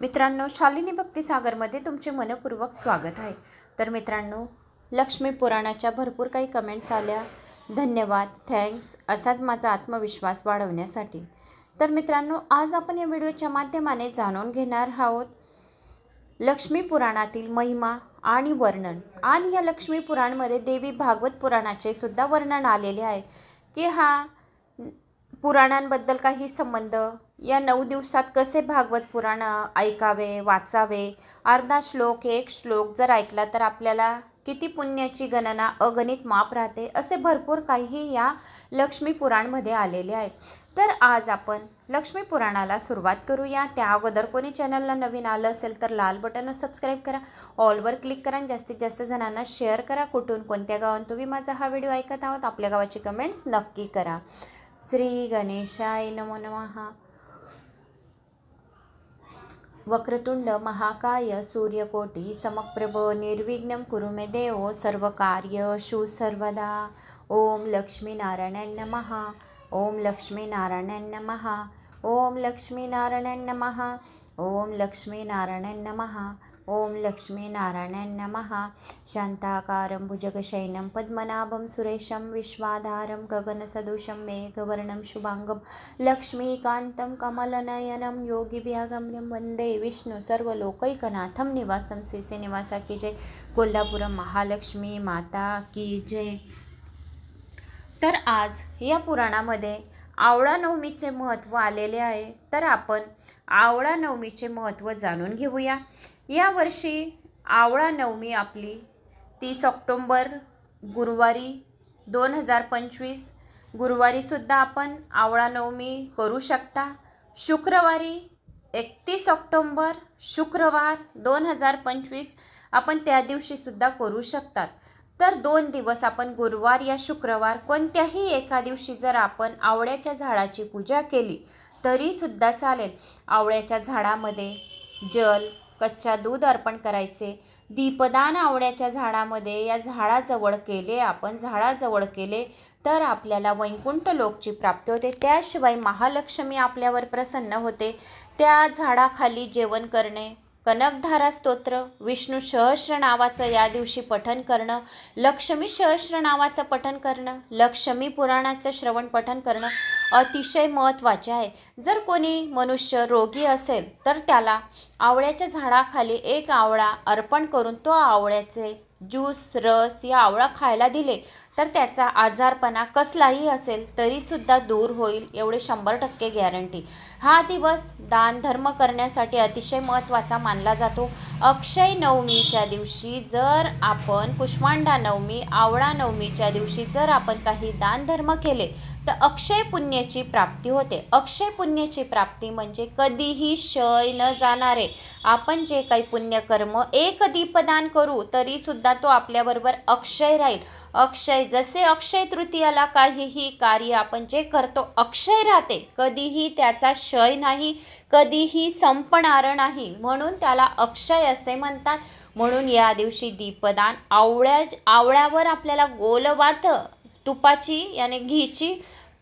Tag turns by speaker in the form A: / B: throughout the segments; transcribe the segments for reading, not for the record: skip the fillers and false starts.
A: मित्रांनो, शालिनी भक्तिसागरमध्ये तुमचे मनपूर्वक स्वागत आहे। तर मित्रांनो, लक्ष्मी पुराणाच्या भरपूर काही कमेंट्स आल्या, धन्यवाद, थँक्स। असाच माझा आत्मविश्वास वाढवण्यासाठी। तर मित्रांनो, आज आपण या व्हिडिओच्या माध्यमाने जाणून घेणार आहोत लक्ष्मी पुराणातील महिमा आणि वर्णन। आणि या लक्ष्मी पुराणमध्ये देवी भागवत पुराणाचे सुद्धा वर्णन आलेले आहे की हा पुराणांबद्दल काही संबंध, या 9 दिवसात कसे भागवत पुराण ऐकावे, वाचावे, अर्धा श्लोक, एक श्लोक जर ऐकला तर आपल्याला किती पुण्याची गणना अगणित माप राहते, असे भरपूर काही या लक्ष्मी पुराणमध्ये आलेले आहे। तर आज आपण लक्ष्मी पुराणाला सुरुवात करूया। त्या अगोदर कोणी चॅनलला नवीन आलं असेल तर लाल बटनवर सबस्क्राईब करा, ऑलवर क्लिक करा आणि जास्तीत जास्त जणांना शेअर करा। कुठून कोणत्या गावात तुम्ही माझा हा व्हिडिओ ऐकत आहोत, आपल्या गावाची कमेंट्स नक्की करा। श्री गणेशाय नमो नमः। वक्रतुंड महाकाय सूर्यकोटि समप्रभ निर्विघ्नं कुरु मे देव सर्वकार्येषु सर्वदा। ओम लक्ष्मी नारायणाय नमः। ओम लक्ष्मी नारायणाय नमः। ओम लक्ष्मी नारायणाय नमः। ओम लक्ष्मी नारायणाय नमः। ओम लक्ष्मी नारायणाय नमः। शांताकारं भुजगशयनं पद्मनाभं सुरेशं विश्वाधारं गगनसदृशं मेघवर्णं शुभांगं लक्ष्मीकान्तं कमलनयनं योगिभिर्गम्यं वन्दे विष्णु सर्वलोकैकनाथं निवासं। श्री निवासा की जय। कोल्हापुर महालक्ष्मी माता की जय। तर आज या पुराणामध्ये आवळा नवमीचे महत्त्व आलेले आहे। तर आपण आवळा नवमीचे महत्त्व जाणून घेऊया। या वर्षी आवळा नवमी आपली 30 ऑक्टोंबर गुरुवारी 2025 गुरुवारी सुद्धा आपण आवळा नवमी करू शकता। शुक्रवारी 31 ऑक्टोंबर शुक्रवार 2025 आपण त्या दिवशी सुद्धा करू शकतात। तर 2 दिवस आपण गुरुवार या शुक्रवार कोणत्याही एका दिवशी जर आपण आवळ्याच्या झाडाची पूजा केली तरी सुद्धा चालेल। आवळ्याच्या झाडामध्ये जल, कच्चा दूध अर्पण करायचे। दीपदान आवळ्याच्या झाडामध्ये या झाडाजवळ केले तर आपल्याला वैकुंठ लोकची प्राप्ती होते। त्याशिवाय महालक्ष्मी आपल्यावर प्रसन्न होते। त्या झाडाखाली जेवण करणे, कनकधारा स्तोत्र, विष्णू सहस्र नावाचं या दिवशी पठण करणं, लक्ष्मी सहस्र नावाचं पठण करणं, लक्ष्मी पुराणाचं श्रवण पठण करणं अतिशय महत्त्वाचे आहे। जर कोणी मनुष्य रोगी असेल तर त्याला आवळ्याच्या झाडाखाली एक आवळा अर्पण करून तो आवळ्याचे ज्यूस, रस या आवळा खायला दिले तर त्याचा आजारपणा कसलाही असेल तरीसुद्धा दूर होईल, एवढे 100% गॅरंटी। हा दिवस दान धर्म करण्यासाठी अतिशय महत्त्वाचा मानला जातो। अक्षय नवमीच्या दिवशी जर आपण कुष्मांडा नवमी, आवळा नवमीच्या दिवशी जर आपण काही दान धर्म केले तर अक्षय पुण्याची प्राप्ती होते। अक्षय पुण्याची प्राप्ती म्हणजे कधीही क्षय न जाणारे। आपण जे काही पुण्यकर्म एक दीपदान करू तरी सुद्धा तो आपल्याबरोबर अक्षय राहील। अक्षय, जसे अक्षय तृतीयाला काहीही कार्य आपण जे करतो अक्षय राहते, कधीही त्याचा क्षय नाही, कधीही संपणार नाही, म्हणून त्याला अक्षय असे म्हणतात। म्हणून या दिवशी दीपदान आवळ्यावर आपल्याला गोलवात तुपाची याने घीची,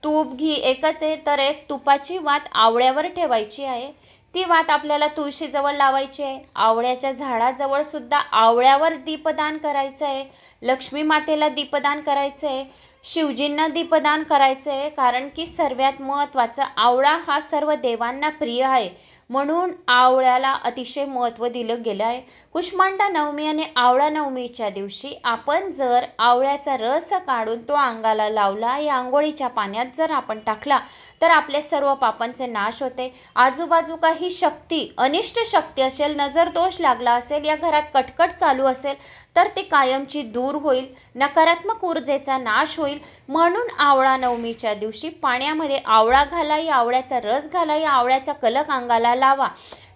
A: तूप घी एकच आहे तर एक तुपाची वात आवळ्यावर ठेवायची आहे। ती वात आपल्याला तुळशीजवळ लावायची आहे। आवळ्याच्या झाडाजवळ सुद्धा आवळ्यावर दीपदान करायचं आहे। लक्ष्मी मातेला दीपदान करायचं आहे, शिवजींना दीपदान करायचं आहे, कारण की सर्वात महत्त्वाचं आवळा हा सर्व देवांना प्रिय आहे, म्हणून आवळ्याला अतिशय महत्त्व दिलं गेलं आहे। कुष्मांडा नवमी आणि आवळा नवमीच्या दिवशी आपण जर आवळ्याचा रस काढून तो अंगाला लावला, या आंघोळीच्या पाण्यात जर आपण टाकला तर आपले सर्व पापांचे नाश होते। आजूबाजू काही शक्ती, अनिष्ट शक्ती असेल, नजर दोष लागला असेल, या घरात कटकट चालू असेल तर ते कायमची दूर होईल, नकारात्मक ऊर्जेचा नाश होईल। म्हणून आवळा नवमीच्या दिवशी पाण्यामध्ये आवळा घाला, या आवळ्याचा रस घाला, या आवळ्याचा कलक अंगाला लावा,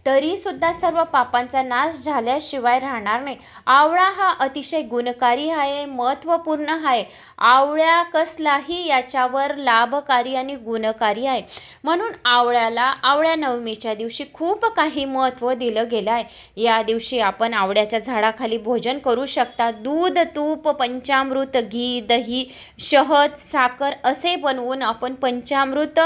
A: तरीसुद्धा सर्व पापांचा नाश झाल्याशिवाय राहणार नाही। आवळा हा अतिशय गुणकारी आहे, महत्त्वपूर्ण आहे। आवळ्या कसलाही याच्यावर लाभकारी आणि गुणकारी आहे, म्हणून आवळ्याला आवळ्या नवमीच्या दिवशी खूप काही महत्त्व दिलं गेलं आहे। या दिवशी आपण आवळ्याच्या झाडाखाली भोजन करू शकता। दूध, तूप, पंचामृत, घी, दही, शहद, साखर असे बनवून आपण पंचामृत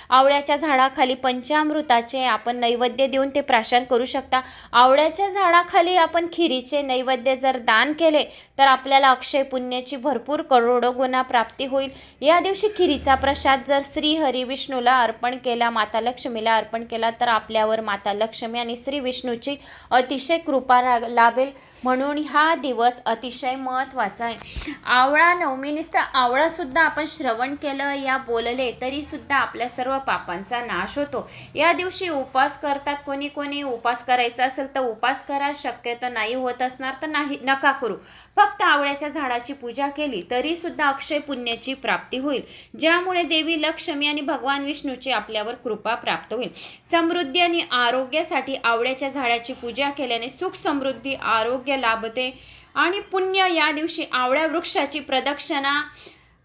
A: आवळ्याच्या झाडाखाली पंचामृताचे आपण नैवेद्य देऊन ते प्राशन करू शकता। आवळ्याच्या झाडाखाली आपण खिरीचे नैवेद्य जर दान केले तर आपल्याला अक्षय पुण्याची भरपूर करोडो गुणा प्राप्ती होईल। या दिवशी खिरीचा प्रसाद जर श्री हरी विष्णूला अर्पण केला, माता लक्ष्मीला अर्पण केला तर आपल्यावर माता लक्ष्मी आणि श्री विष्णूची अतिशय कृपा लाभेल। म्हणून हा दिवस अतिशय महत्त्वाचा आहे। आवळा नवमी नुसतं आवळासुद्धा आपण श्रवण केलं या बोलले तरीसुद्धा आपल्या सर्व पापांचा नाश होतो। या दिवशी उपवास करतात, कोणी उपवास करायचा असेल तर उपवास करा, शक्यतो नाही होत असणार तर नका करू। फक्त आवळ्याच्या झाडाची पूजा केली तरीसुद्धा अक्षय पुण्याची प्राप्ती होईल, ज्यामुळे देवी लक्ष्मी आणि भगवान विष्णूची आपल्यावर कृपा प्राप्त होईल। समृद्धी आणि आरोग्यासाठी आवळ्याच्या झाडाची पूजा केल्याने सुख समृद्धी आरोग्य लाभते आणि पुण्य। या दिवशी आवळ्या वृक्षाची प्रदक्षिणा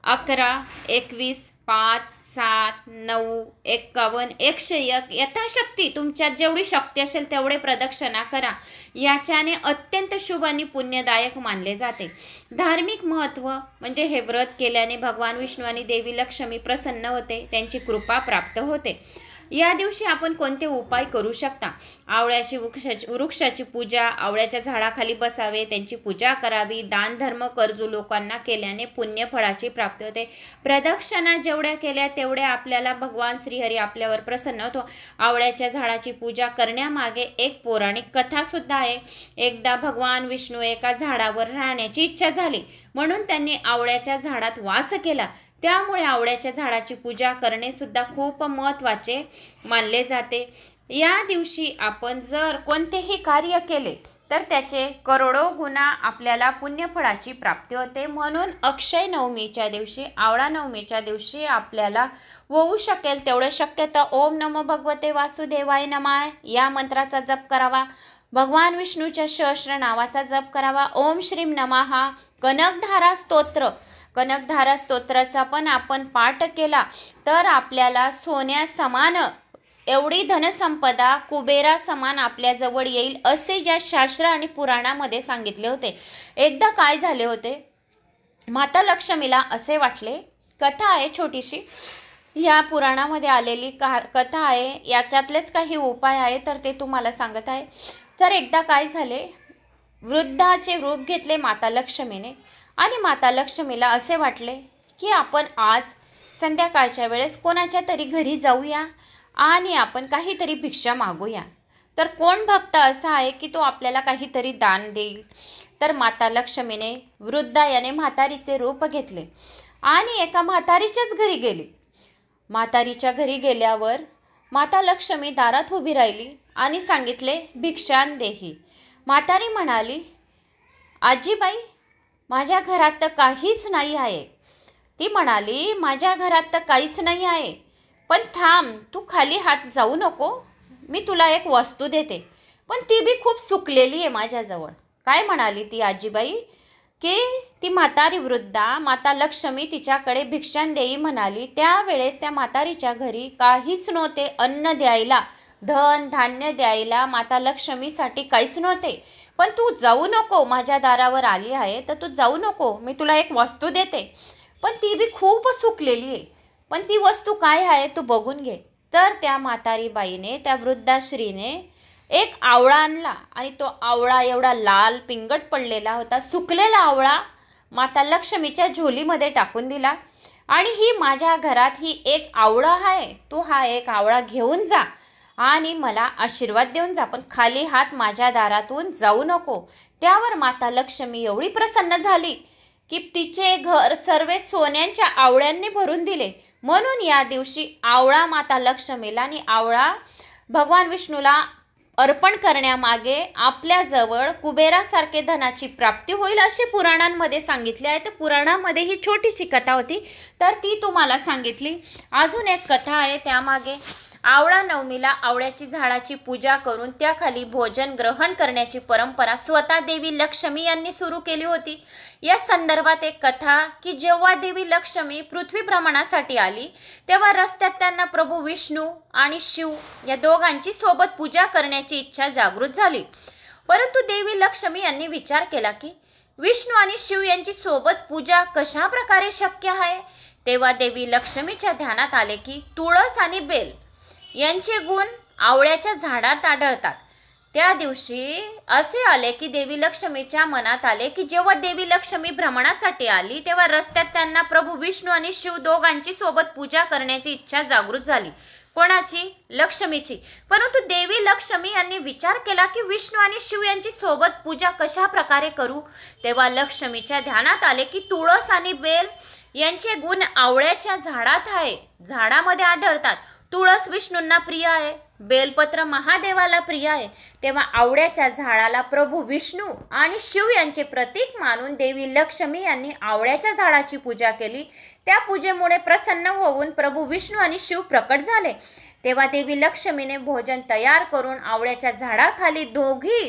A: 11, 21, 5, 7, 9, 51, 101 यथाशक्ती तुमच्यात जेवढी शक्ती असेल तेवढे प्रदक्षिणा करा। याच्याने अत्यंत शुभ आणि पुण्यदायक मानले जाते। धार्मिक महत्त्व म्हणजे हे व्रत केल्याने भगवान विष्णू आणि देवी लक्ष्मी प्रसन्न होते, त्यांची कृपा प्राप्त होते। या दिवशी आपण कोणते उपाय करू शकता? आवळ्याची वृक्षाची पूजा, आवळ्याच्या झाडाखाली बसावे, त्यांची पूजा करावी, दान धर्म कर्जू लोकांना केल्याने पुण्यफळाची प्राप्ती होते। प्रदक्षिणा जेवढ्या केल्या तेवढ्या आपल्याला भगवान श्रीहरी आपल्यावर प्रसन्न होतो। आवळ्याच्या झाडाची पूजा करण्यामागे एक पौराणिक कथासुद्धा आहे। एकदा भगवान विष्णू एका झाडावर राहण्याची इच्छा झाली म्हणून त्यांनी आवळ्याच्या झाडात वास केला। त्यामुळे आवळ्याच्या झाडाची पूजा करणे सुद्धा खूप महत्त्वाचे मानले जाते। या दिवशी आपण जर कोणतेही कार्य केले तर त्याचे करोडो गुणा आपल्याला पुण्यफळाची प्राप्ती होते। म्हणून अक्षय नवमीच्या दिवशी, आवळा नवमीच्या दिवशी आपल्याला होऊ शकेल तेवढे शक्यतो ओम नमो भगवते वासुदेवाय नमः या मंत्राचा जप करावा। भगवान विष्णूच्या सहस्र नावाचा जप करावा। ओम श्रीम नमः। कनकधारा स्तोत्राचा पण आपण पाठ केला तर आपल्याला सोन्या समान एवढी धनसंपदा कुबेरा समान आपल्या जवळ येईल असे या शास्त्र आणि पुराणामध्ये सांगितले होते। एकदा काय झाले होते, माता लक्ष्मीला असे वाटले, कथा आहे छोटीशी, ह्या पुराणामध्ये आलेली कथा आहे, याच्यातलेच काही उपाय आहे तर ते तुम्हाला सांगत आहे। तर एकदा काय झाले, वृद्धाचे रूप घेतले माता लक्ष्मीने आणि माता लक्ष्मीला असे वाटले की आपण आज संध्याकाळच्या वेळेस कोणाच्या तरी घरी जाऊया आणि आपण काहीतरी भिक्षा मागूया। तर कोण भक्त असा आहे की तो आपल्याला काहीतरी दान देईल? तर माता लक्ष्मीने वृद्धा याने म्हातारीचे रूप घेतले आणि एका म्हातारीच्याच घरी गेली। म्हातारीच्या घरी गेल्यावर माता लक्ष्मी दारात उभी राहिली आणि सांगितले, भिक्षान देही। म्हातारी म्हणाली, आजीबाई माझ्या घरात तर काहीच नाही आहे। ती म्हणाली, माझ्या घरात तर काहीच नाही आहे, पण थांब, तू खाली हात जाऊ नको, मी तुला एक वस्तू देते, पण ती बी खूप सुकलेली आहे माझ्याजवळ। काय म्हणाली ती आजीबाई की ती म्हातारी वृद्धा माता लक्ष्मी तिच्याकडे भिक्षान देई म्हणाली। त्यावेळेस त्या म्हातारीच्या घरी काहीच नव्हते, अन्न द्यायला, धन धान्य द्यायला माता लक्ष्मीसाठी काहीच नव्हते। पण तू जाऊ नको, माझ्या दारावर आली आहे तर तू जाऊ नको, मी तुला एक वस्तू देते, पण ती बी खूप सुकलेली आहे, पण ती वस्तू काय आहे तू बघून घे। तर त्या म्हातारी बाईने, त्या वृद्धाश्रीने एक आवळा आणला आणि तो आवळा एवढा लाल पिंगट पडलेला होता, सुकलेला आवळा माता लक्ष्मीच्या झोलीमध्ये टाकून दिला आणि ही माझ्या घरात ही एक आवळा आहे, तू हा एक आवळा घेऊन जा आणि मला आशीर्वाद देऊन जा, पण खाली हात माझ्या दारातून जाऊ नको। त्यावर माता लक्ष्मी एवढी प्रसन्न झाली की तिचे घर सर्व सोन्यांच्या आवळ्यांनी भरून दिले। म्हणून या दिवशी आवळा माता लक्ष्मीला आणि आवळा भगवान विष्णूला अर्पण करण्यामागे आपल्याजवळ कुबेरासारखे धनाची प्राप्ती होईल असे पुराणांमध्ये सांगितले आहे। तर पुराणामध्ये ही छोटीशी कथा होती तर ती तुम्हाला सांगितली। अजून एक कथा आहे त्यामागे, आवळा नवमीला आवळ्याची झाडाची पूजा करून त्याखाली भोजन ग्रहण करण्याची परंपरा स्वतः देवी लक्ष्मी यांनी सुरू केली होती। या संदर्भात एक कथा की जेव्हा देवी लक्ष्मी पृथ्वी भ्रमणासाठी आली तेव्हा रस्त्यात त्यांना प्रभू विष्णू आणि शिव या दोघांची सोबत पूजा करण्याची इच्छा जागृत झाली। परंतु देवी लक्ष्मी यांनी विचार केला की विष्णू आणि शिव यांची सोबत पूजा कशा प्रकारे शक्य आहे। तेव्हा देवी लक्ष्मीच्या ध्यानात आले की तुळस आणि बेल यांचे गुण आवळ्याच्या झाडात आढळतात. त्या दिवशी असे आले की देवी लक्ष्मीच्या मनात आले की जेव्हा देवी लक्ष्मी भ्रमणासाठी आली तेव्हा रस्त्यात त्यांना प्रभू विष्णू आणि शिव दोघांची सोबत पूजा करण्याची इच्छा जागृत झाली. कोणाची? लक्ष्मीची. परंतु देवी लक्ष्मी यांनी विचार केला की विष्णू आणि शिव यांची सोबत पूजा कशा प्रकारे करू. तेव्हा लक्ष्मीच्या ध्यानात आले की तुळस आणि बेल यांचे गुण आवळ्याच्या झाडात आहे, झाडामध्ये आढळतात. तुळस विष्णूंना प्रिय आहे, बेलपत्र महादेवाला प्रिय आहे. तेव्हा आवळ्याच्या झाडाला प्रभू विष्णू आणि शिव यांचे प्रतीक मानून देवी लक्ष्मी यांनी आवळ्याच्या झाडाची पूजा केली. त्या पूजेमुळे प्रसन्न होऊन प्रभू विष्णू आणि शिव प्रकट झाले. तेव्हा देवी लक्ष्मीने भोजन तयार करून आवळ्याच्या झाडाखाली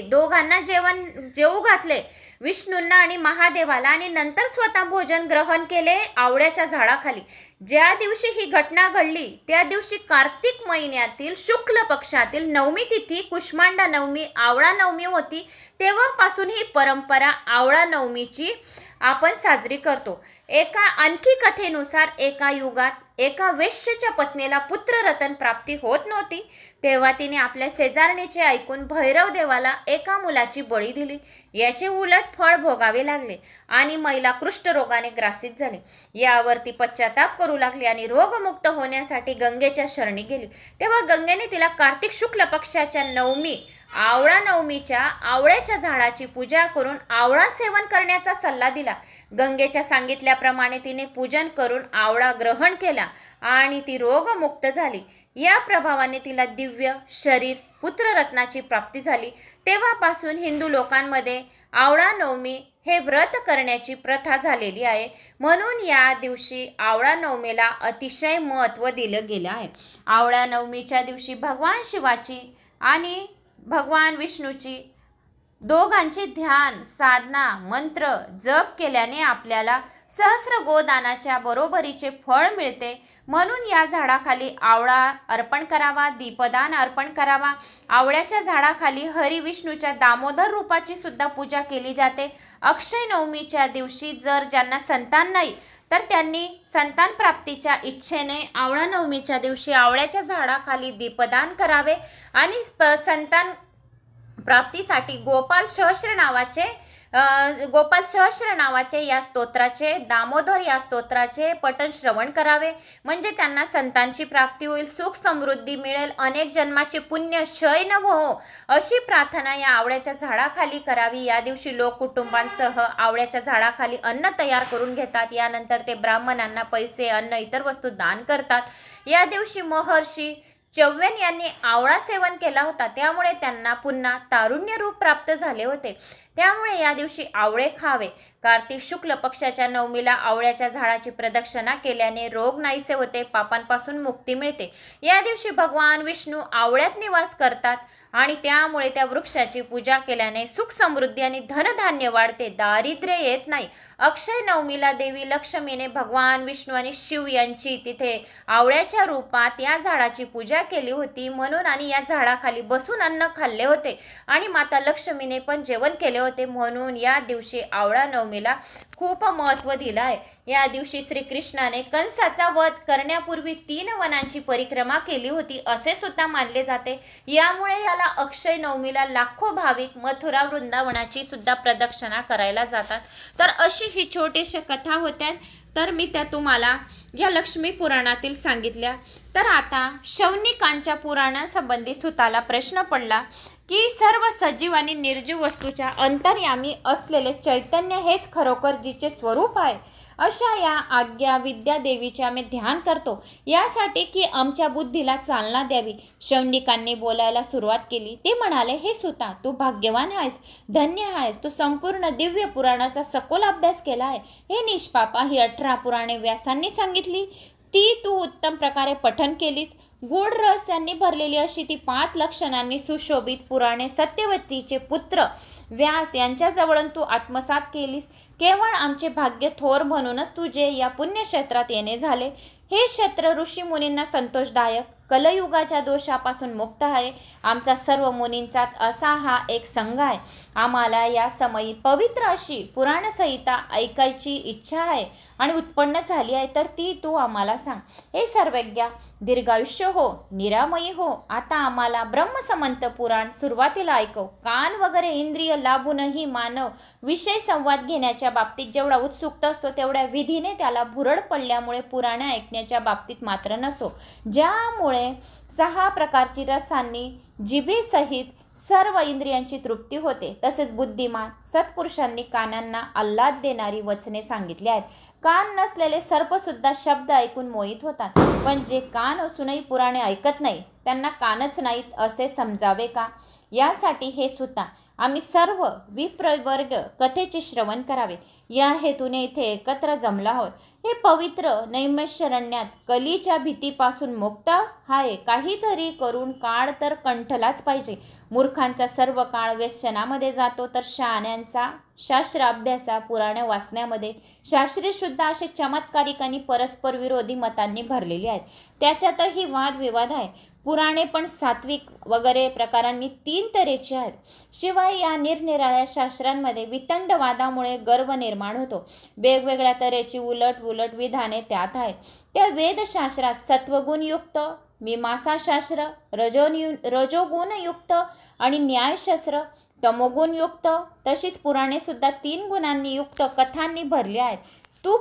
A: दोघांना जेवू घातले, विष्णूंना आणि महादेवाला, आणि नंतर स्वतः भोजन ग्रहण केले आवळ्याच्या झाडाखाली. ज्या दिवशी ही घटना घडली त्या दिवशी कार्तिक महिन्यातील शुक्ल पक्षातील नवमी तिथी कुष्मांडा नवमी, आवळा नवमी होती. तेव्हापासून ही परंपरा आवळा नवमीची आपण साजरी करतो. एका आणखी कथेनुसार एका युगात एका वेश्येच्या पत्नीला पुत्ररत्न प्राप्ती होत नव्हती. तेव्हा तिने आपल्या शेजारणीचे ऐकून भैरव देवाला एका मुलाची बळी दिली. याचे उलट फळ भोगावे लागले आणि महिला कुष्ठरोगाने ग्रासित झाली. यावर ती पश्चाताप करू लागली आणि रोगमुक्त होण्यासाठी गंगेच्या शरणी गेली. तेव्हा गंगेने तिला कार्तिक शुक्ल पक्षाच्या नवमी, आवळा नवमीच्या आवळ्याच्या झाडाची पूजा करून आवळा सेवन करण्याचा सल्ला दिला. गंगेच्या सांगितल्याप्रमाणे तिने पूजन करून आवळा ग्रहण केला आणि ती रोगमुक्त झाली. या प्रभावाने तिला दिव्य शरीर, पुत्ररत्नाची प्राप्ती झाली. तेव्हापासून हिंदू लोकांमध्ये आवळा नवमी हे व्रत करण्याची प्रथा झालेली आहे. म्हणून या दिवशी आवळा नवमीला अतिशय महत्त्व दिलं गेलं आहे. आवळा नवमीच्या दिवशी भगवान शिवाची आणि भगवान विष्णूची दोघांची ध्यान, साधना, मंत्र जप केल्याने आपल्याला सहस्र गोदानाच्या बरोबरीचे फळ मिळते. म्हणून या झाडाखाली आवळा अर्पण करावा, दीपदान अर्पण करावा. आवळ्याच्या झाडाखाली हरी विष्णूच्या दामोदर रूपाची सुद्धा पूजा केली जाते. अक्षय नवमीच्या दिवशी जर ज्यांना संतान नाही तर त्यांनी संतान प्राप्तीच्या इच्छेने आवळा नवमीच्या दिवशी आवळ्याच्या झाडाखाली दीपदान करावे आणि संतान प्राप्तीसाठी गोपाल सहस्र नावाचे या स्तोत्राचे, दामोदर या स्तोत्राचे पठण श्रवण करावे. म्हणजे त्यांना संतांची प्राप्ती होईल, सुख समृद्धी मिळेल, अनेक जन्माचे पुण्य क्षय न हो, अशी प्रार्थना या आवळ्याच्या झाडाखाली करावी. या दिवशी लोक कुटुंबांसह आवळ्याच्या झाडाखाली अन्न तयार करून घेतात. यानंतर ते ब्राह्मणांना पैसे, अन्न, इतर वस्तू दान करतात. या दिवशी महर्षी चव्वेन यांनी आवळा सेवन केला होता, त्यामुळे त्यांना पुन्हा तारुण्य रूप प्राप्त झाले होते. त्यामुळे या दिवशी आवळे खावे. कार्तिक शुक्ल पक्षाच्या नवमीला आवळ्याच्या झाडाची प्रदक्षिणा केल्याने रोग नाहीसे होते, पापांपासून मुक्ती मिळते. या दिवशी भगवान विष्णू आवळ्यात निवास करतात आणि त्यामुळे त्या वृक्षाची पूजा केल्याने सुख समृद्धी आणि धनधान्य वाढते, दारिद्र्य येत नाही. अक्षय नवमीला देवी लक्ष्मीने भगवान विष्णू आणि शिव यांची तिथे आवळ्याच्या रूपात या झाडाची पूजा केली होती म्हणून, आणि या झाडाखाली बसून अन्न खाल्ले होते आणि माता लक्ष्मीने पण जेवण केले होते म्हणून या दिवशी आवळा नवमीला खूप महत्त्व दिलं आहे. या दिवशी श्रीकृष्णाने कंसाचा वध करण्यापूर्वी 3 वनांची परिक्रमा केली होती असे सुद्धा मानले जाते. यामुळे याला अक्षय नवमीला लाखो भाविक मथुरा वृंदावनाची सुद्धा प्रदक्षिणा करायला जातात. तर अशी ही छोटीशी कथा होत्या, तर मी त्या तुम्हाला या लक्ष्मी पुराणातील सांगितल्या. तर आता शौनिकांच्या पुराणासंबंधी सुताला प्रश्न पडला की सर्व सजीव आणि निर्जीव वस्तूच्या अंतर्यामी असलेले चैतन्य हेच खरोखर जिचे स्वरूप आहे. अशा या आज्ञा विद्या देवीचे आम्ही ध्यान करतो, यासाठी की आमच्या बुद्धीला चालना द्यावी. शौनिकांनी बोलायला सुरुवात केली. ते म्हणाले, हे सुता, तू भाग्यवान आहेस, धन्य आहेस. तू संपूर्ण दिव्य पुराणाचा सखोल अभ्यास केला आहे. हे निष्पापा, ही 18 पुराणे व्यासांनी सांगितली, ती तू उत्तम प्रकारे पठन केलीस. गूढ रहस्यांनी भरलेली अशी ती 5 लक्षणांनी सुशोभित पुराणे सत्यवतीचे पुत्र व्यास यांच्याजवळून तू आत्मसात केलीस. केवळ आमचे भाग्य थोर म्हणूनच तुझे या पुण्यक्षेत्रात येणे झाले. हे क्षेत्र ऋषी मुनींना संतोषदायक कलयुगाच्या दोषापासून मुक्त आहे. आमचा सर्व मुनींचाच असा हा एक संघ आहे. आम्हाला या समयी पवित्र अशी पुराणसंहिता ऐकायची इच्छा आहे आणि उत्पन्न झाली आहे, तर ती तू आम्हाला सांग. हे सर्वज्ञ, दीर्घायुष्य हो, निरामयी हो. आता आम्हाला ब्रह्मसंमत पुराण सुरुवातीला ऐकव. कान वगैरे इंद्रिय लाभूनही मानव विषय संवाद घेण्याच्या बाबतीत जेवढा उत्सुक असतो, तेवढ्या विधीने त्याला भुरळ पडल्यामुळे पुराणे ऐकण्याच्या बाबतीत मात्र नसतो. ज्यामुळे 6 प्रकारची रसांनी जिभेसहित सर्व इंद्रियांची तृप्ती होते. तसेच बुद्धिमान सत्पुरुषांनी कानांना आल्हाद देणारी वचने सांगितली आहेत. कान नसलेले सर्पसुद्धा शब्द ऐकून मोहित होतात, पण जे कान असूनही पुराणे ऐकत नाही त्यांना कानच नाहीत असे समजावे का? यासाठी हे सुद्धा आम्ही सर्व विप्रवर्ग कथेचे श्रवण करावे या हेतूने इथे एकत्र जमला आहोत. हे पवित्र नैमिषारण्यात कलीच्या भीतीपासून मुक्त आहे. काहीतरी करून काळ तर कंठलाच पाहिजे. मूर्खांचा सर्व काळ व्यसनामध्ये जातो, तर शहाण्यांचा शास्त्र अभ्यासा पुराणे वाचण्यामध्ये. शास्त्रे सुद्धा असे चमत्कारिक आणि परस्पर विरोधी मतांनी भरलेली आहेत. त्याच्यातही वादविवाद आहे. पुराणे पण सात्विक वगैरे प्रकारांनी 3 तऱ्हेची आहेत. शिवाय या निरनिराळ्या शास्त्रांमध्ये वितंडवादामुळे गर्व निर्माण होतो. वेगवेगळ्या तऱ्हेची उलट विधाने त्यात आहेत. त्या वेदशास्त्रात सत्वगुणयुक्त, मीमांसाशास्त्र रजोगुणयुक्त आणि न्यायशास्त्र तमोगुणयुक्त, तशीच पुराणे सुद्धा 3 गुणांनी युक्त कथांनी भरली आहेत. तू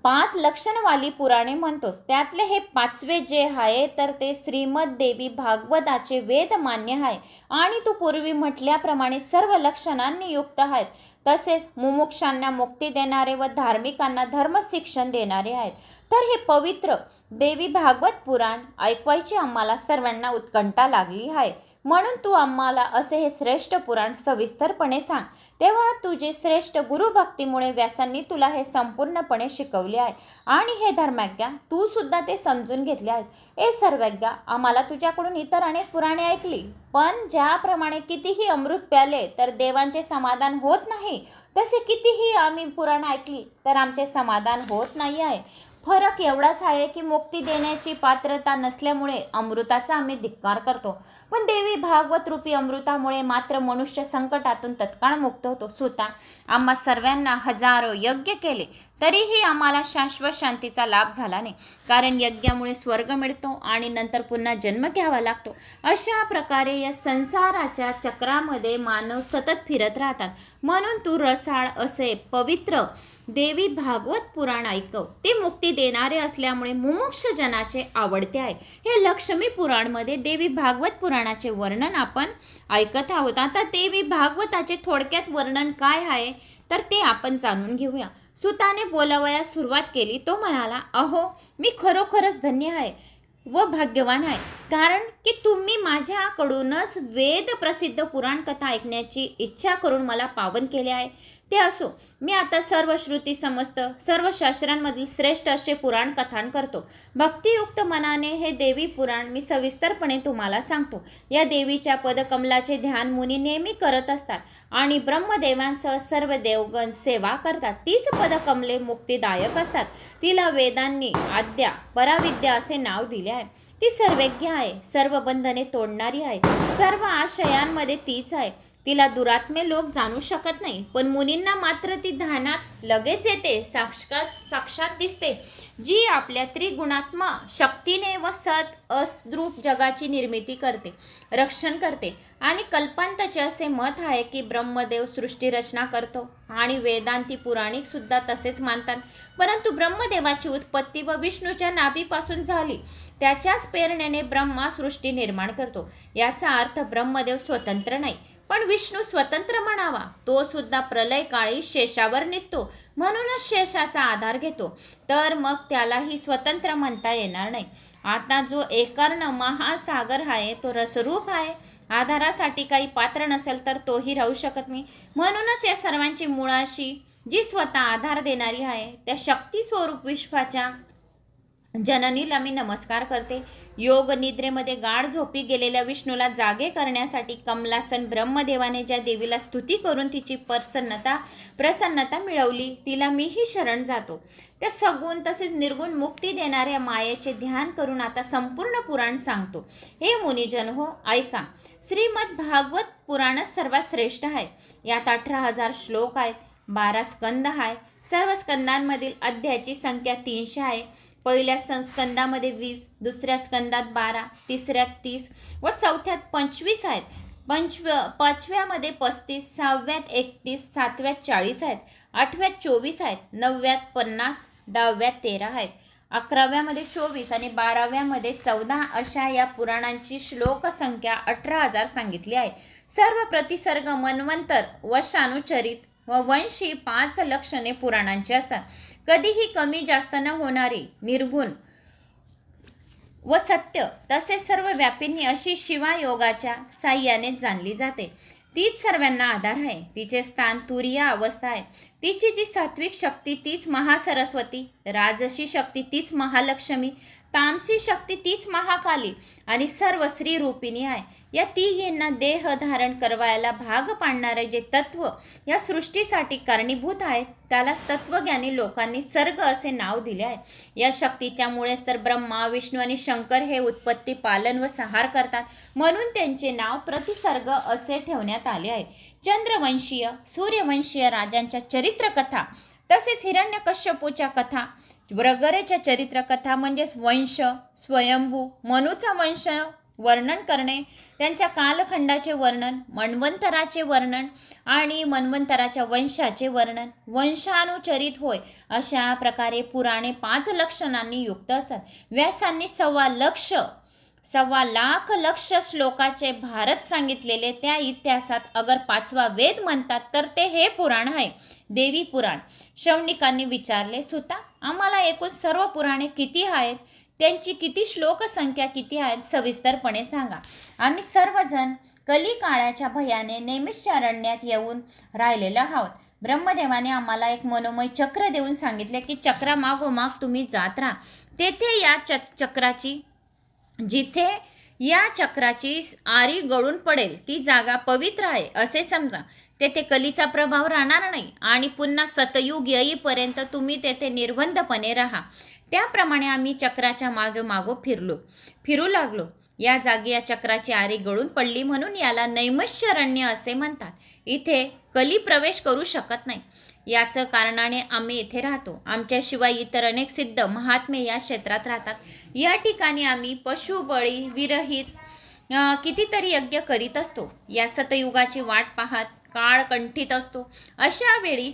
A: 5 लक्षणवाली पुराणे म्हणतोस, त्यातले हे 5वे जे आहे तर ते श्रीमद देवी भागवताचे वेद मान्य आहे आणि तू पूर्वी म्हटल्याप्रमाणे सर्व लक्षणांनी युक्त आहेत. तसेच मुमुक्षांना मुक्ती देणारे व धार्मिकांना धर्मशिक्षण देणारे आहेत. तर हे पवित्र देवी भागवत पुराण ऐकवायची आम्हाला सर्वांना उत्कंठा लागली आहे. म्हणून तू आम्हाला असे हे श्रेष्ठ पुराण सविस्तरपणे सांग. तेव्हा तुझे श्रेष्ठ गुरुभक्तीमुळे व्यासांनी तुला हे संपूर्णपणे शिकवले आहे आणि हे धर्मज्ञ तू सुद्धा ते समजून घेतले आहेस. हे सर्वज्ञ, आम्हाला तुझ्याकडून इतर अनेक पुराणे ऐकली, पण ज्याप्रमाणे कितीही अमृत प्याले तर देवांचे समाधान होत नाही, तसे कितीही आम्ही पुराण ऐकली तर आमचे समाधान होत नाही आहे. फरक एवढाच आहे की मुक्ती देण्याची पात्रता नसल्यामुळे अमृताचा आम्ही धिक्कार करतो, पण देवी भागवत रूपी अमृतामुळे मात्र मनुष्य संकटातून तत्काळ मुक्त होतो. सुता, आम्हा सर्वांना हजारो यज्ञ केले तरीही आम्हाला शाश्वत शांतीचा लाभ झाला नाही, कारण यज्ञामुळे स्वर्ग मिळतो आणि नंतर पुन्हा जन्म घ्यावा लागतो. अशा प्रकारे या संसाराच्या चक्रामध्ये मानव सतत फिरत राहतात. म्हणून तू रसाळ असे पवित्र देवी भागवत पुराण ऐकव. ते मुक्ती देणारे असल्यामुळे मुमुक्ष जनाचे आवडते आहे. हे लक्ष्मी पुराणमध्ये देवी भागवत पुराणाचे वर्णन आपण ऐकत आहोत. आता देवी भागवताचे थोडक्यात वर्णन काय आहे तर ते आपण जाणून घेऊया. सुताने बोलावयास सुरुवात केली. तो म्हणाला, अहो, मी खरोखरच धन्य आहे व भाग्यवान आहे, कारण की तुम्ही माझ्याकडूनच वेद प्रसिद्ध पुराण कथा ऐकण्याची इच्छा करून मला पावन केले आहे. ते असो, मी आता सर्व श्रुती समस्त सर्व शास्त्रांमधील श्रेष्ठ असे पुराण कथान करतो. भक्तियुक्त मनाने हे देवी पुराण मी सविस्तरपणे तुम्हाला सांगतो. या देवीच्या पदकमलाचे ध्यान मुनी नेहमी करत असतात आणि ब्रह्मदेवांसह सर्व देवगण सेवा करतात. तीच पदकमले मुक्तिदायक असतात. तिला वेदांनी आद्या पराविद्या असे नाव दिले आहे. ती सर्वज्ञ आहे, सर्व बंधने तोडणारी आहे, सर्व आशयांमध्ये तीच आहे. तिला दुरात्मे लोक जाणू शकत नाही, पण मुनींना मात्र ती ध्यानात लगेच येते, साक्षात दिसते, जी आपल्या त्रिगुणात्म शक्तीने व सत अस्द्रूप जगाची निर्मिती करते, रक्षण करते. आणि कल्पांतचे असे मत आहे की ब्रह्मदेव सृष्टी रचना करतो आणि वेदांती पुराणिक सुद्धा तसेच मानतात. परंतु ब्रह्मदेवाची उत्पत्ती व विष्णूच्या नाभीपासून झाली. त्याच्याच प्रेरणेने ब्रह्मा सृष्टी निर्माण करतो. याचा अर्थ ब्रह्मदेव स्वतंत्र नाही, पण विष्णू स्वतंत्र म्हणावा. तो सुद्धा प्रलय काळी शेषावर निसतो, म्हणूनच शेषाचा आधार घेतो, तर मग त्यालाही स्वतंत्र म्हणता येणार नाही. आता जो एकर्ण महासागर आहे तो रसरूप आहे. आधारासाठी काही पात्र नसेल तर तोही राहू शकत नाही. म्हणूनच या सर्वांची मुळाशी जी स्वतः आधार देणारी आहे त्या शक्ती स्वरूप विश्वाच्या जननीला मी नमस्कार करते. योग निद्रेमध्ये गाढ झोपी गेलेल्या विष्णूला जागे करण्यासाठी कमलासन ब्रह्मदेवाने ज्या देवीला स्तुती करून तिची प्रसन्नता मिळवली, तिला मीही शरण जातो. त्या सगुण तसेच निर्गुण मुक्ती देणाऱ्या मायेचे ध्यान करून आता संपूर्ण पुराण सांगतो. हे मुनिजन हो, ऐका. श्रीमद भागवत पुराणच सर्वात श्रेष्ठ आहे. यात 18,000 श्लोक आहेत, 12 स्कंद आहेत. सर्व स्कंदांमधील अध्यायाची संख्या 300 आहे. पहिल्या स्कंदामध्ये 20, दुसऱ्या स्कंदात 12, तिसऱ्यात 30 व चौथ्यात 25 आहेत. पाचव्यामध्ये 35, 6व्यात 31, 7व्यात 40 आहेत, 8व्यात 24 आहेत, 9व्यात 50, 10व्यात 13 आहेत, 11व्यामध्ये 24 आणि 12व्यामध्ये 14 अशा या पुराणांची श्लोक संख्या 18,000 सांगितली आहे. सर्व प्रतिसर्ग, मन्वंतर व शानुचरित व वंशी 5 लक्षणे पुराणांची असतात. कधीही कमी जास्त न होणारी, निर्गुण व सत्य तसेच सर्व व्यापिनी अशी शिवायोगाच्या साह्याने जाणली जाते. तीच सर्वांना आधार आहे. तिचे स्थान तुरीय अवस्था आहे. तिची जी सात्विक शक्ती तीच महासरस्वती, राजसी शक्ती तीच महालक्ष्मी, तामसी शक्ती तीच महाकाली आणि सर्व स्त्री रूपिणी आहे. या तिघींना देह धारण करवायला भाग पाडणारे जे तत्व या सृष्टीसाठी कारणीभूत आहेत त्यालाच तत्वज्ञानी लोकांनी सर्ग असे नाव दिले आहे. या शक्तीच्या मुळेच तर ब्रह्मा, विष्णू आणि शंकर हे उत्पत्ती, पालन व संहार करतात. म्हणून त्यांचे नाव प्रतिसर्ग असे ठेवण्यात आले आहे. चंद्रवंशीय, सूर्यवंशीय राजांच्या चरित्रकथा तसेच हिरण्यकश्यपूच्या कथा वगैरेच्या चरित्रकथा म्हणजेच वंश, स्वयंभू, मनुचा वंश वर्णन करणे, त्यांच्या कालखंडाचे वर्णन, मन्वंतराचे वर्णन आणि मन्वंतराच्या वंशाचे वर्णन, वंशानुचरित होय. अशा प्रकारे पुराणे 5 लक्षणांनी युक्त असतात. व्यासांनी 1.25 लक्ष श्लोकाचे भारत सांगितलेले त्या इतिहासात अगर 5वा वेद म्हणतात तर ते हे पुराण आहे, देवी पुराण. शौनिकांनी विचारले, सुता, आम्हाला एकूण सर्व पुराणे किती आहेत, त्यांची किती श्लोक संख्या किती आहेत, सविस्तरपणे सांगा. आम्ही सर्वजण कलिकाळाच्या भयाने नैमिषारण्यात येऊन राहिलेलो आहोत. ब्रह्मदेवाने आम्हाला एक मनोमय चक्र देऊन सांगितले की चक्रामागोमाग तुम्ही जात राहा. जिथे या चक्राची आरी गळून पडेल ती जागा पवित्र आहे असे समजा. तेथे कलीचा प्रभाव राहणार नाही आणि पुन्हा सतयुग येईपर्यंत तुम्ही तेथे निर्बंधपणे राहा. त्याप्रमाणे आम्ही चक्राच्या मागोमागो फिरू लागलो. या जागी या चक्राची आरी गळून पडली म्हणून याला नैमिषारण्य असे म्हणतात. इथे कली प्रवेश करू शकत नाही. याचं कारणाने आम्ही इथे राहतो. आमच्याशिवाय इतर अनेक सिद्ध महात्मे या क्षेत्रात राहतात. या ठिकाणी आम्ही पशुबळी विरहित कितीतरी यज्ञ करीत असतो. या सतयुगाची वाट पाहत काळ कंठित असतो. अशा वेळी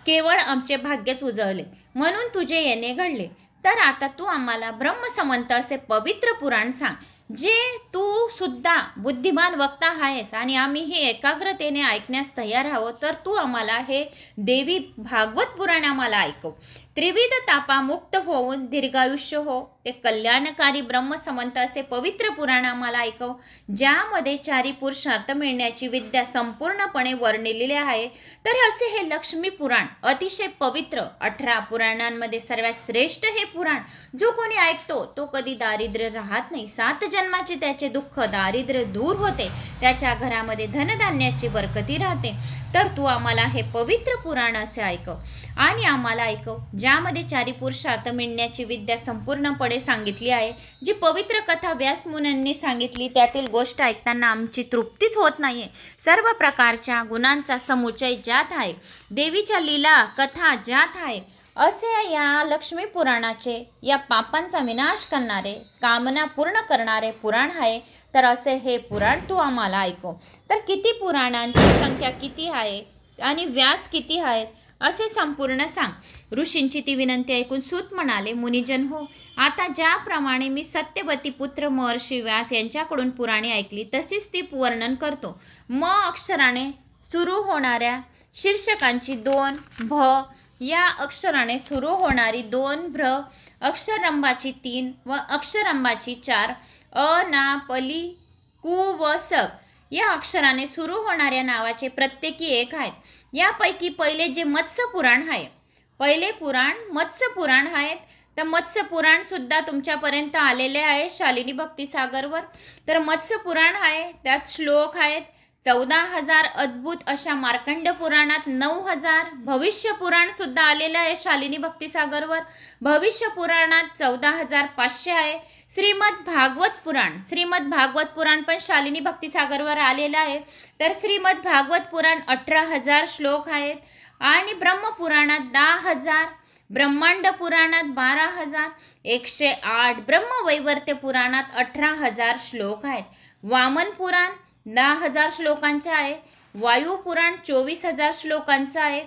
A: केवळ आमचे भाग्यच उजळले म्हणून तुझे येणे घडले. तर आता तू आम्हाला ब्रह्मसंमत असे पवित्र पुराण सांग, जे तू सुद्धा बुद्धिमान वक्ता आहेस आणि आम्ही हे एकाग्रतेने ऐकण्यास तयार आहोत. तर तू आम्हाला हे देवी भागवत पुराण आम्हाला ऐकव. त्रिविध तापामुक्त होऊन दीर्घायुष्य हो, ते कल्याणकारी ब्रह्मसंमत असे पवित्र पुराण आम्हाला ऐकव, ज्यामध्ये 4 पुरुषार्थ मिळण्याची विद्या संपूर्णपणे वर्णिलेली आहे. तर असे हे लक्ष्मी पुराण अतिशय पवित्र 18 पुराणांमध्ये सर्वात श्रेष्ठ हे पुराण. जो कोणी ऐकतो तो कधी दारिद्र्य राहत नाही. 7 जन्माचे त्याचे दुःख दारिद्र्य दूर होते. त्याच्या घरामध्ये धनधान्याची बरकती राहते. तर तू आम्हाला हे पवित्र पुराण असे ऐकव आणि आम्हाला ऐकव, ज्यामध्ये 4 पुरुषार्थ मिळण्याची विद्या संपूर्णपणे सांगितली आहे. जी पवित्र कथा व्यासमुनींनी सांगितली त्यातील गोष्ट ऐकताना आमची तृप्तीच होत नाहीये. सर्व प्रकारच्या गुणांचा समुच्चय ज्यात आहे, देवीच्या लीला कथा ज्यात आहे, असे या लक्ष्मी पुराणाचे या पापांचा विनाश करणारे, कामना पूर्ण करणारे पुराण आहे. तर असे हे पुराण तू आम्हाला ऐकव. तर किती पुराणांची संख्या किती आहे आणि व्यास किती आहेत असे संपूर्ण सांग. ऋषींची ती विनंती ऐकून सूत म्हणाले, मुनिजन हो, आता ज्याप्रमाणे मी सत्यवती पुत्र महर्षी व्यास यांच्याकडून पुराणे ऐकली तशीच ती वर्णन करतो. म अक्षराने सुरू होणाऱ्या शीर्षकांची 2 भ, या अक्षराने सुरू होणारी 2 भ्र, अक्षरंभाची 3 व अक्षरंभाची 4, अ ना पली कु व सक या अक्षराने सुरू होणाऱ्या नावाचे प्रत्येकी 1 आहेत. यापैकी पहिले जे मत्स्य पुराण आहे, पहिले पुराण मत्स्य पुराण आहेत. तर मत्स्य पुराण सुद्धा तुमच्यापर्यंत आलेले आहे शालिनी भक्तिसागरवर. तर मत्स्य पुराण आहे, त्यात श्लोक आहेत 14,000 अद्भुत अशा. मार्कंड पुराणात 9,000. भविष्य पुराण सुद्धा आलेलं आहे शालिनी भक्तिसागरवर. भविष्य पुराणात 14,500 आहे. श्रीमद भागवत पुराण पण शालिनी भक्तिसागरवर आलेलं आहे. तर श्रीमद भागवत पुराण 18,000 श्लोक आहेत. आणि ब्रह्मपुराणात 10,000. ब्रह्मांड पुराणात 12,000. 108. ब्रह्मवैवर्त्य पुराणात 18,000 श्लोक आहेत. वामन पुराण 10,000 श्लोकांचे आहे. वायू पुराण 24,000 श्लोकांचं आहे.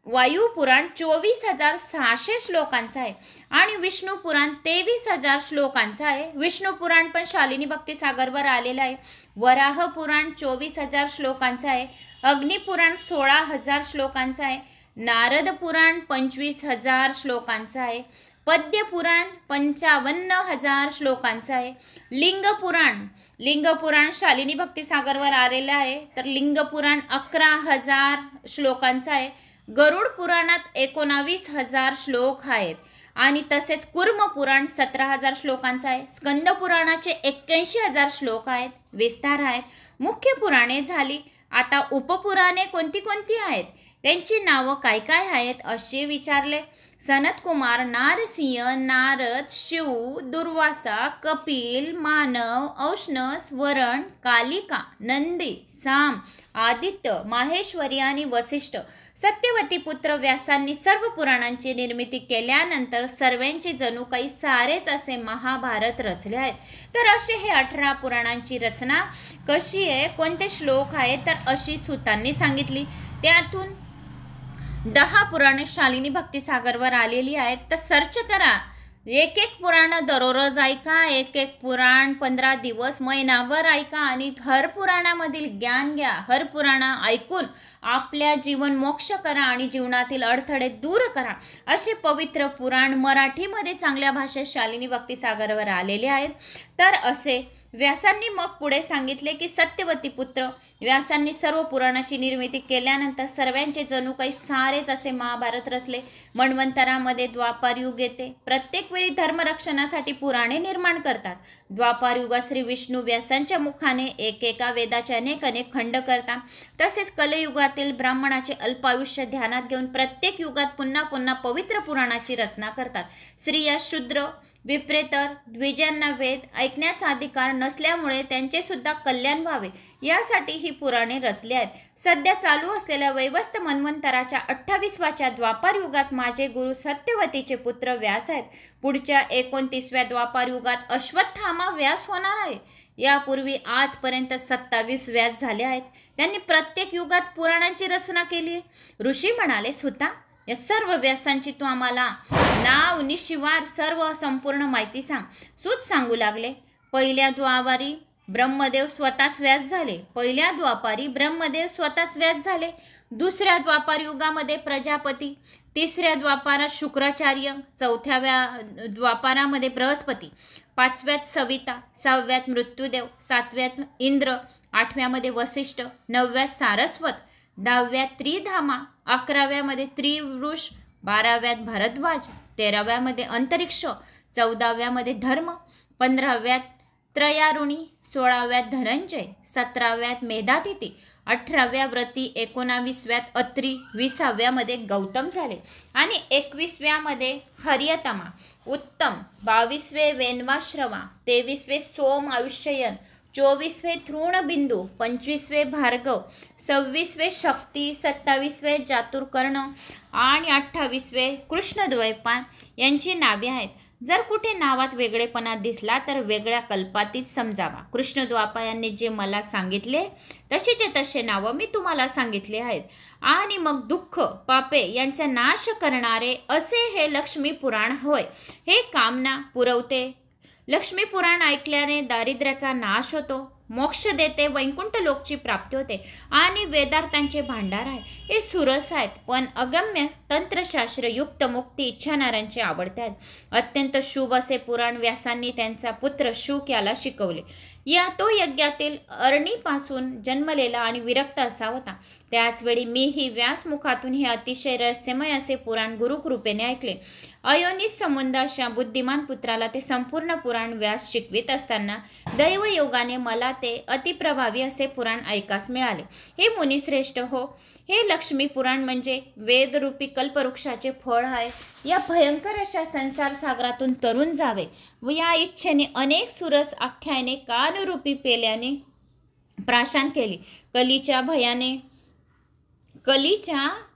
A: वायू पुराण 24,600 श्लोकांचं आहे. आणि विष्णू पुराण 23,000 श्लोकांचं आहे. विष्णू पुराण पण शालिनी भक्तिसागरवर आलेलं आहे. वराह पुराण 24,000 श्लोकांचं आहे. अग्निपुराण 16,000 श्लोकांचं आहे. नारद पुराण 25,000 श्लोकांचं आहे. पद्य पुराण 55,000 श्लोकांचं आहे. लिंग पुराण शालिनी भक्तिसागरवर आलेलं आहे. तर लिंग पुराण 11,000 श्लोकांचं आहे. गरुड पुराणात 19,000 श्लोक आहेत. आणि तसेच कुर्म पुराण 17,000 श्लोकांचं आहे. स्कंद पुराणाचे 81,000 श्लोक आहेत. विस्तार आहेत. मुख्य पुराणे झाली. आता उपपुराणे कोणती कोणती आहेत, त्यांची नावं काय काय आहेत असे विचारले. सनत कुमार, नारसिंह, नारद, शिव, दुर्वासा, कपिल, मानव, औष्णस, वरण, कालिका, नंदी, साम, आदित्य, माहेश्वरी आणि वसिष्ठ. सत्यवती पुत्र व्यासांनी सर्व पुराणांची निर्मिती केल्यानंतर सर्वांचे जणू काही सारेच असे महाभारत रचले आहेत. तर असे हे 18 पुराणांची रचना कशी आहे, कोणते श्लोक आहेत, तर अशी सुतांनी सांगितली. त्यातून 10 पुराणे शालिनी भक्तिसागरवर आलेली आहेत. तर सर्च करा. एक पुराण दररोज ऐका. एक पुराण 15 दिवस महिनाभर ऐका आणि हर पुराणामधील ज्ञान घ्या. हर पुराण ऐकून आपल्या जीवन मोक्ष करा आणि जीवनातील अडथळे दूर करा. असे पवित्र पुराण मराठीमध्ये चांगल्या भाषेत शालिनी भक्तिसागरवर आलेले आहेत. तर असे व्यासांनी मग पुढे सांगितले की सत्यवती पुत्र व्यासांनी सर्व पुराणाची निर्मिती केल्यानंतर सर्वांचे जणू काही सारेच असे महाभारत रचले. मन्वंतरामध्ये द्वापार युग येते. प्रत्येक वेळी धर्मरक्षणासाठी पुराणे निर्माण करतात. द्वापार युगात श्री विष्णू व्यासांच्या मुखाने एकेका वेदाचे अनेक खंड करतात. तसेच कलयुगातील ब्राह्मणाचे अल्पायुष्य ध्यानात घेऊन प्रत्येक युगात पुन्हा पुन्हा पवित्र पुराणाची रचना करतात. स्त्रिया, शूद्र, विप्रेतर, द्विजांना वेद ऐकण्याचा अधिकार नसल्यामुळे त्यांचे सुद्धा कल्याण व्हावे यासाठी ही पुराणे रचली आहेत. सध्या चालू असलेल्या वैवस्त मन्वंतराच्या 28व्या द्वापार युगात माझे गुरु सत्यवतीचे पुत्र व्यास आहेत. पुढच्या 29व्या द्वापार युगात अश्वत्थामा व्यास होणार आहे. यापूर्वी आजपर्यंत 27 व्यास झाले आहेत. त्यांनी प्रत्येक युगात पुराणांची रचना केली आहे. ऋषी म्हणाले, सुता, या सर्व व्यासांची तू आम्हाला नाव निशिवार सर्व संपूर्ण माहिती सांग. सूत सांगू लागले. पहिल्या द्वापारी ब्रह्मदेव स्वतःच व्यास झाले. दुसऱ्या द्वापार युगामध्ये प्रजापती, तिसऱ्या द्वापारात शुक्राचार्य, चौथ्या द्वापारामध्ये बृहस्पती, 5व्यात सविता, 6व्यात मृत्युदेव, 7व्यात इंद्र, 8व्यामध्ये वसिष्ठ, 9व्यात सारस्वत, 10व्यात त्रिधामा, 11व्यामध्ये त्रिवृष, 12व्यात भारद्वाज, 13व्यामध्ये अंतरिक्ष, 14व्यामध्ये धर्म, 15व्यात त्रयारुणी, 16व्यात धनंजय, 17व्यात मेधातिथी, 18व्या व्रती, 19व्यात अत्री, 20व्यामध्ये गौतम झाले आणि 21व्यामध्ये हरियतमा, उत्तम, 22वे वेन्वाश्रवा, 23वे सोम आयुष्ययन, 24वे तृणबिंदू, 25वे भार्गव, 26वे शक्ती, 27वे चातुर्कर्ण आणि 28वे कृष्णद्वैपायन यांची नावे आहेत. जर कुठे नावात वेगळेपणा दिसला तर वेगळ्या कल्पातीत समजावा. कृष्णद्वैपायनाने जे मला सांगितले तसेचे तसे नावं मी तुम्हाला सांगितले आहेत. आणि मग दुःख, पापे यांचा नाश करणारे असे हे लक्ष्मी पुराण होय. हे कामना पुरवते. लक्ष्मी पुराण ऐकल्याने दारिद्र्याचा नाश होतो. मोक्ष देते, वैकुंठ लोकची प्राप्ती होते आणि वेदार्थांचे भांडार आहे. हे सुरस आहेत, पण अगम्य तंत्रशास्त्र युक्त मुक्ती इच्छाणाऱ्यांचे आवडते आहेत. अत्यंत शुभ असे पुराण व्यासांनी त्यांचा पुत्र शुक याला शिकवले. तो यज्ञातील अरणीपासून जन्मलेला आणि विरक्त असा होता. त्याचवेळी मीही व्यासमुखातून हे अतिशय रहस्यमय असे पुराण गुरुकृपेने ऐकले. अयोनिस संबंध अशा बुद्धिमान पुत्राला ते संपूर्ण पुराण व्यास शिकवित असताना दैवयोगाने मला ते अतिप्रभावी असे पुराण ऐकास मिळाले. हे मुनिश्रेष्ठ हो, हे लक्ष्मी पुराण म्हणजे वेदरूपी कल्पवृक्षाचे फळ आहे. या भयंकर अशा संसार सागरातून तरुण जावे व या इच्छेने अनेक सुरस आख्याने कालरूपी पेल्याने प्राशन केली. कलीच्या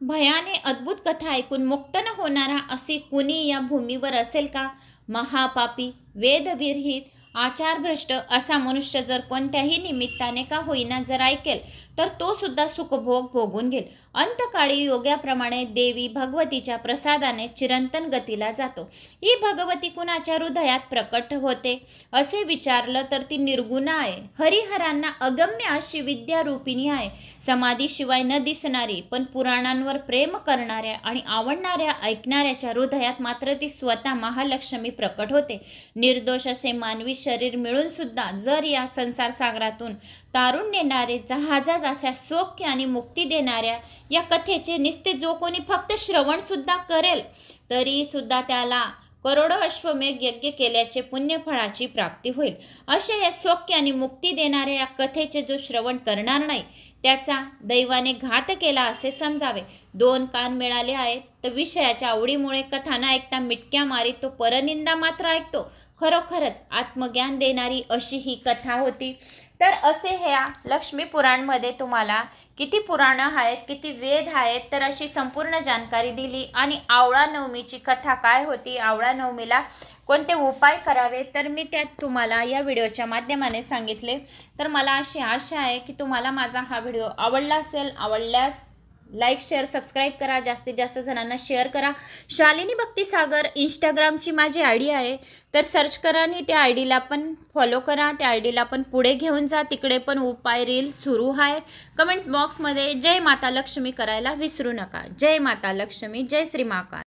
A: भयाने अद्भुत कथा ऐकून मुक्त न होणारा अशी कुणी या भूमीवर असेल का? महापापी, वेदविरहित, आचारभ्रष्ट असा मनुष्य जर कोणत्याही निमित्ताने का होईना जर ऐकेल तर तो सुद्धा सुखभोग भोगून घेईल. अंतकाळी योग्याप्रमाणे देवी भगवतीच्या प्रसादाने चिरंतन गतीला जातो. ही भगवती कुणाच्या हृदयात प्रकट होते असे विचारलं तर ती निर्गुण आहे. हरिहरांना अगम्य अशी विद्यारूपिणी आहे. समाधीशिवाय न दिसणारी पण पुराणांवर प्रेम करणाऱ्या आणि आवडणाऱ्या ऐकणाऱ्याच्या हृदयात मात्र ती स्वतः महालक्ष्मी प्रकट होते. निर्दोष असे मानवी शरीर मिळून सुद्धा जर या संसार सागरातून तारून नेणारे जहाजात अशा सौख्य आणि मुक्ती देणाऱ्या या कथेचे निस्ते जो कोणी फक्त श्रवण सुद्धा करेल तरी सुद्धा त्याला करोडो अश्वमेघ यज्ञ केल्याचे पुण्यफळाची प्राप्ती होईल. अशा या सौख्य आणि मुक्ती देणाऱ्या या कथेचे जो श्रवण करणार नाही त्याचा दैवाने घात केला असे समजावे. 2 कान मिळाले आहेत तर विषयाच्या आवडीमुळे कथा न ऐकता मिटक्या मारीत तो परनिंदा मात्र ऐकतो. खरोखरच आत्मज्ञान देणारी अशी ही कथा होती. तर असे ह्या लक्ष्मी पुराणमध्ये तुम्हाला किती पुराणं आहेत, किती वेद आहेत, तर अशी संपूर्ण जानकारी दिली. आणि आवळा नवमीची कथा काय होती, आवळा नवमीला कोणते उपाय करावे तर मी त्यात तुम्हाला या व्हिडिओच्या माध्यमाने सांगितले. तर मला अशी आशा आहे की तुम्हाला माझा हा व्हिडिओ आवडला असेल. आवडल्यास लाईक, शेअर, सबस्क्राईब करा. जास्तीत जास्त जणांना शेअर करा. शालिनी भक्तिसागर इंस्टाग्रामची माझी आयडी आहे, तर सर्च करा आणि त्या आयडीला पण फॉलो करा. त्या आयडीला पण पुढे घेऊन जा. तिकडे पण उपाय रील सुरू आहेत. कमेंट्स बॉक्समध्ये जय माता लक्ष्मी करायला विसरू नका. जय माता लक्ष्मी, जय श्री महाकाल.